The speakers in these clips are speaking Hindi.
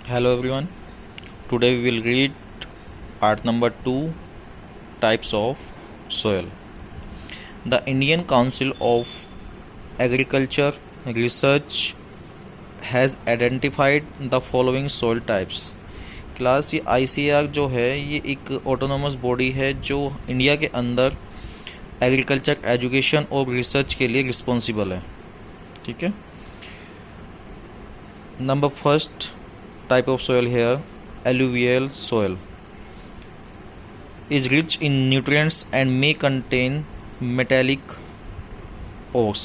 Hello everyone. Today we will read part number 2, types of soil. The Indian Council of Agriculture Research has identified the following soil types. Class ये ICAR जो है ये एक ऑटोनोमस बॉडी है जो इंडिया के अंदर एग्रीकल्चर एजुकेशन और रिसर्च के लिए रिस्पॉन्सिबल है. ठीक है. Number first type of soil here, alluvial soil, is rich in nutrients and may contain metallic ores.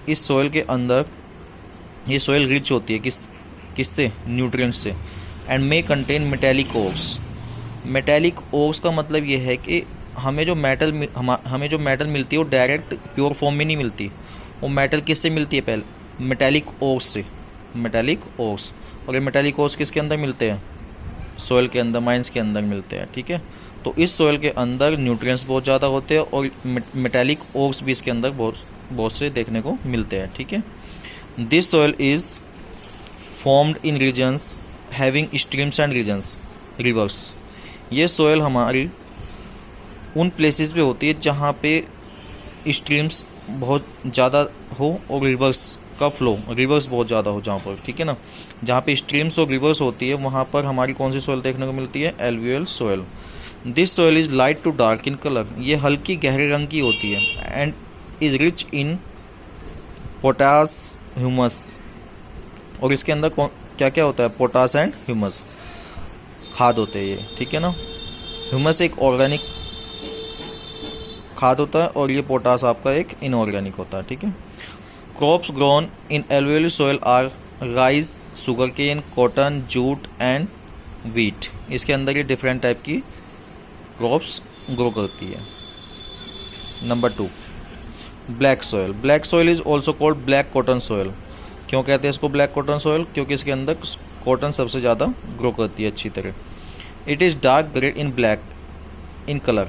इस soil के अंदर ये soil rich होती है किससे? न्यूट्रिएंट्स से. and may contain metallic ores. metallic ores का मतलब ये है कि हमें जो मेटल मिलती है वो डायरेक्ट प्योर फॉर्म में नहीं मिलती. वो मेटल किससे मिलती है? पहले मेटेलिक ओर्स से. Metallic ores. और ये मेटेलिक ओर्स किसके अंदर मिलते हैं? सोयल के अंदर, माइंस के अंदर मिलते हैं. ठीक है. तो इस सोयल के अंदर न्यूट्रिएंट्स बहुत ज़्यादा होते हैं और मेटेलिक ओर्स भी इसके अंदर बहुत से देखने को मिलते हैं. ठीक है. This soil is formed in regions having streams and regions, rivers. ये सोयल हमारी उन प्लेसेस पे होती है जहाँ पे स्ट्रीम्स बहुत ज़्यादा हो और रिवर्स का फ्लो, रिवर्स बहुत ज़्यादा हो जहाँ पर. ठीक है ना. जहाँ पे स्ट्रीम्स और रिवर्स होती है वहाँ पर हमारी कौन सी सोयल देखने को मिलती है? Alluvial soil. This soil is light to dark in colour. ये हल्की गहरे रंग की होती है and is rich in potash humus. और इसके अंदर क्या क्या होता है? पोटास एंड ह्यूमस खाद होते हैं ये. ठीक है ना. ह्यूमस एक ऑर्गेनिक खाद होता है और ये पोटास आपका एक इनऑर्गेनिक होता है. ठीक है. Crops grown in alluvial soil are rice, sugar cane, cotton, jute and wheat. इसके अंदर ये डिफरेंट टाइप की क्रॉप्स ग्रो करती है. Number 2, black soil. Black soil is also called black cotton soil. क्यों कहते हैं इसको ब्लैक कॉटन सोयल? क्योंकि इसके अंदर कॉटन सबसे ज़्यादा ग्रो करती है अच्छी तरह. It is dark grey in black in colour.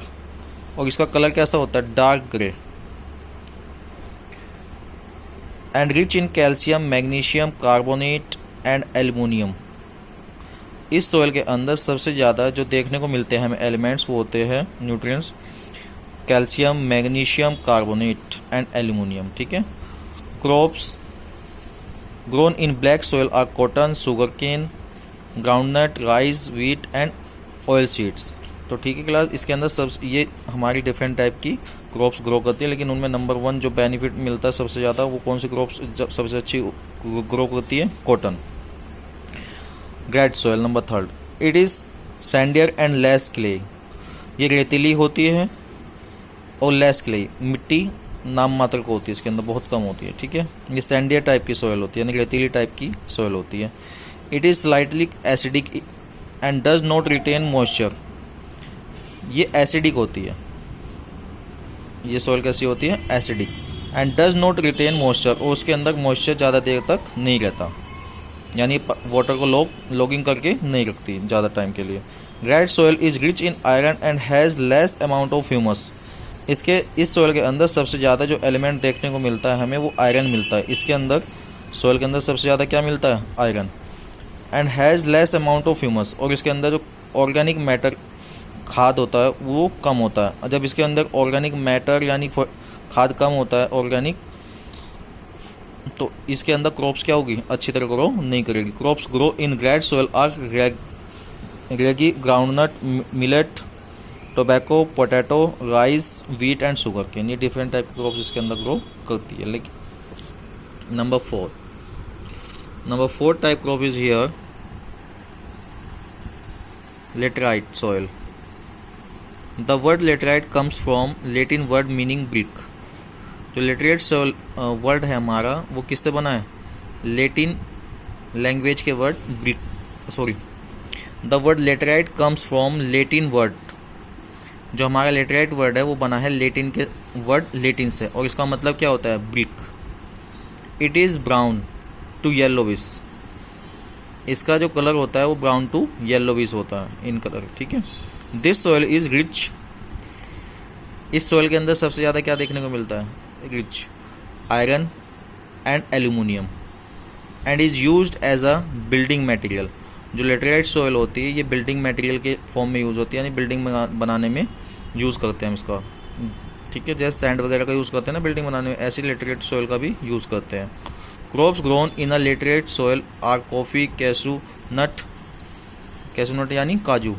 और इसका कलर कैसा होता है? Dark grey. And rich in calcium, magnesium carbonate and aluminium. इस सोयल के अंदर सबसे ज़्यादा जो देखने को मिलते हैं हमें एलिमेंट्स वो होते हैं nutrients, calcium, magnesium carbonate and aluminium. ठीक है. Crops grown in black soil are cotton, sugar cane, groundnut, rice, wheat and oil seeds. तो ठीक है क्लास. इसके अंदर सब ये हमारी डिफरेंट टाइप की क्रॉप्स ग्रो करती है, लेकिन उनमें नंबर 1 जो बेनिफिट मिलता है सबसे ज़्यादा वो कौन सी क्रॉप्स सबसे अच्छी ग्रो करती है? Cotton. Grade soil number 3, it is sandier and less clay. ये रेतीली होती है और लेस क्ले, मिट्टी नाम मात्र को होती है, इसके अंदर बहुत कम होती है. ठीक है. ये सैंडियर टाइप की सोयल होती है, यानी रेतीली टाइप की सोयल होती है. It is slightly acidic and does not retain moisture. ये एसिडिक होती है. ये सॉइल कैसी होती है? Acidic. And does not retain moisture. और उसके अंदर मॉइस्चर ज़्यादा देर तक नहीं रहता, यानी वाटर को लॉगिंग करके नहीं रखती ज़्यादा टाइम के लिए. Red soil is rich in iron and has less amount of humus. इस सॉइल के अंदर सबसे ज़्यादा जो एलिमेंट देखने को मिलता है हमें वो आयरन मिलता है. इसके अंदर सॉइल के अंदर सबसे ज़्यादा क्या मिलता है? Iron. And has less amount of humus. और इसके अंदर जो ऑर्गेनिक मैटर खाद होता है वो कम होता है. जब इसके अंदर ऑर्गेनिक मैटर यानी खाद कम होता है ऑर्गेनिक, तो इसके अंदर क्रॉप्स क्या होगी? अच्छी तरह ग्रो नहीं करेगी. Crops grow in red soil are ragi, groundnut, millet, tobacco, potato, rice, wheat and sugarcane. ये डिफरेंट टाइप की क्रॉप्स इसके अंदर ग्रो करती है. लेकिन number 4 type crop is here laterite soil. The word laterite comes from Latin word meaning brick. जो लेटराइट सोयल वर्ड है हमारा वो किससे बना है? लेटिन लैंग्वेज के word brick. The word laterite comes from Latin word. जो हमारा लेटराइट वर्ड है वो बना है लेटिन के वर्ड लेटिन से. और इसका मतलब क्या होता है? Brick. It is brown to yellowish. इसका जो कलर होता है वो ब्राउन टू येलोविश होता है इन कलर. ठीक है. This soil is rich. इस सोयल के अंदर सबसे ज़्यादा क्या देखने को मिलता है? Rich iron and aluminium. And is used as a building material. जो लेटराइट सॉइल होती है ये बिल्डिंग मटेरियल के फॉर्म में यूज़ होती है, यानी बिल्डिंग बनाने में यूज़ करते हैं हम इसका, ठीक है। जैसे सैंड वगैरह का यूज़ करते हैं ना बिल्डिंग बनाने में, ऐसे लेटराइट सॉइल का भी यूज़ करते हैं। Crops grown in a laterite soil are coffee, cashew nut यानी काजू,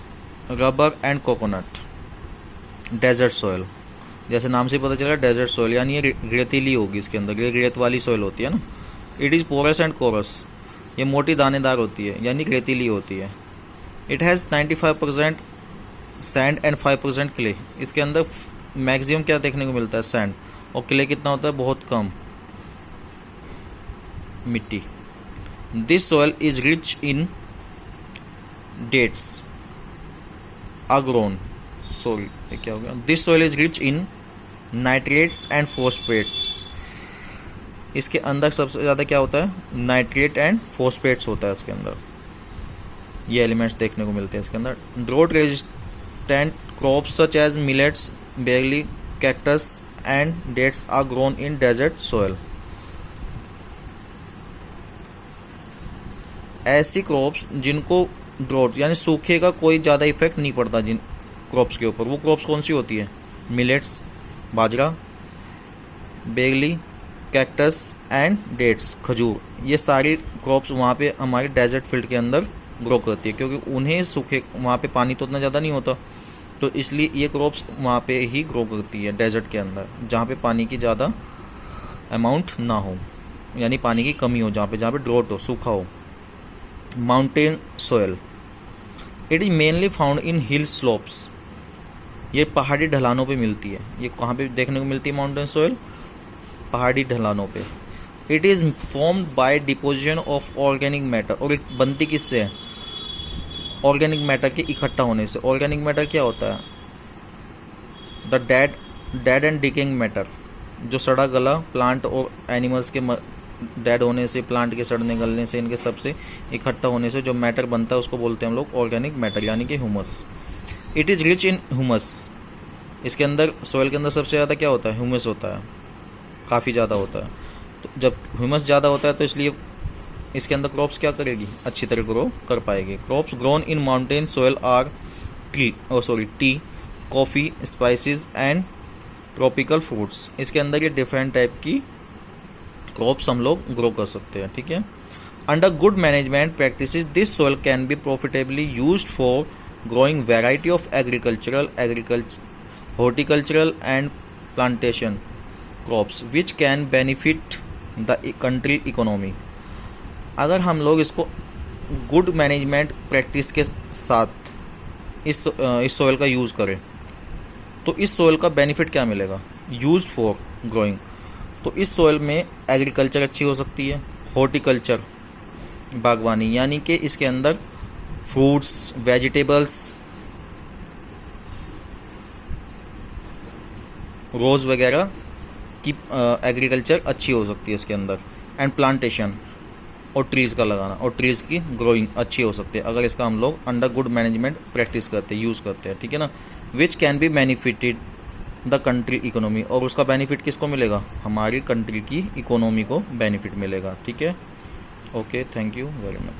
rubber and coconut. Desert soil, जैसे नाम से पता चला डेजर्ट सॉइल, यानी ये रेतीली होगी, इसके अंदर ये रेत वाली सॉइल होती है ना। It is porous and coarse, ये मोटी दानेदार होती है यानी रेतीली होती है। It has 95% sand and 5% clay, इसके अंदर मैक्सिमम क्या देखने को मिलता है, सैंड, और क्ले कितना होता है, बहुत कम मिट्टी। This soil is rich in dates अग्रोन, सॉरी ये क्या हो गया, this soil is rich in nitrates and phosphates, इसके अंदर सबसे ज़्यादा क्या होता है, नाइट्रेट एंड फॉस्फेट्स होता है इसके अंदर, ये एलिमेंट्स देखने को मिलते हैं इसके अंदर। Drought resistant crops such as millets, barley, cactus and dates are grown in desert soil. ऐसी क्रॉप्स जिनको ड्रोट यानी सूखे का कोई ज़्यादा इफेक्ट नहीं पड़ता जिन क्रॉप्स के ऊपर, वो क्रॉप्स कौन सी होती है, मिलेट्स, बाजरा, बेरली, कैक्टस एंड डेट्स, खजूर, ये सारी क्रॉप्स वहाँ पे हमारे डेजर्ट फील्ड के अंदर ग्रो करती है, क्योंकि उन्हें सूखे वहाँ पे पानी तो उतना ज़्यादा नहीं होता, तो इसलिए ये क्रॉप्स वहाँ पे ही ग्रो करती है डेजर्ट के अंदर, जहाँ पे पानी की ज़्यादा अमाउंट ना हो, यानी पानी की कमी हो, जहाँ पे ड्रोट हो, सूखा हो। Mountain soil, it is mainly found in hill slopes, ये पहाड़ी ढलानों पे मिलती है। ये कहाँ पे देखने को मिलती है माउंटेन सोयल, पहाड़ी ढलानों पे। It is formed by deposition of organic matter, और एक बनती किससे है, ऑर्गेनिक मैटर के इकट्ठा होने से। ऑर्गेनिक मैटर क्या होता है, the dead and decaying matter, जो सड़ा गला प्लांट और एनिमल्स के डेड होने से, प्लांट के सड़ने गलने से, इनके सबसे इकट्ठा होने से जो मैटर बनता है उसको बोलते हैं हम लोग ऑर्गेनिक मैटर, यानी कि humus. It is rich in humus, इसके अंदर सॉइल के अंदर सबसे ज़्यादा क्या होता है, ह्यूमस होता है, काफ़ी ज़्यादा होता है। तो जब ह्यूमस ज़्यादा होता है तो इसलिए इसके अंदर क्रॉप्स क्या करेगी, अच्छी तरह ग्रो कर पाएगी। Crops grown in mountain soil R T, coffee, spices and tropical fruits. इसके अंदर ये डिफरेंट टाइप की क्रॉप्स हम लोग ग्रो कर सकते हैं, ठीक है। Under good management practices this soil can be profitably used for growing variety of agricultural, horticultural and plantation crops which can benefit the country economy। अगर हम लोग इसको गुड मैनेजमेंट प्रैक्टिस के साथ इस सॉइल का यूज़ करें तो इस सॉइल का बेनिफिट क्या मिलेगा, यूज्ड फॉर ग्रोइंग, तो इस सॉइल में एग्रीकल्चर अच्छी हो सकती है, हॉर्टिकल्चर बागवानी, यानी कि इसके अंदर फ्रूट्स, वेजिटेबल्स, रोज़ वगैरह की एग्रीकल्चर अच्छी हो सकती है इसके अंदर। एंड प्लांटेशन और ट्रीज़ का लगाना और ट्रीज़ की ग्रोइंग अच्छी हो सकती है अगर इसका हम लोग अंडर गुड मैनेजमेंट प्रैक्टिस करते हैं, यूज़ करते हैं, ठीक है ना। Which can be benefited the country economy, और उसका बेनिफिट किसको मिलेगा, हमारी कंट्री की इकोनॉमी को बेनिफिट मिलेगा, ठीक है। Okay, thank you very much.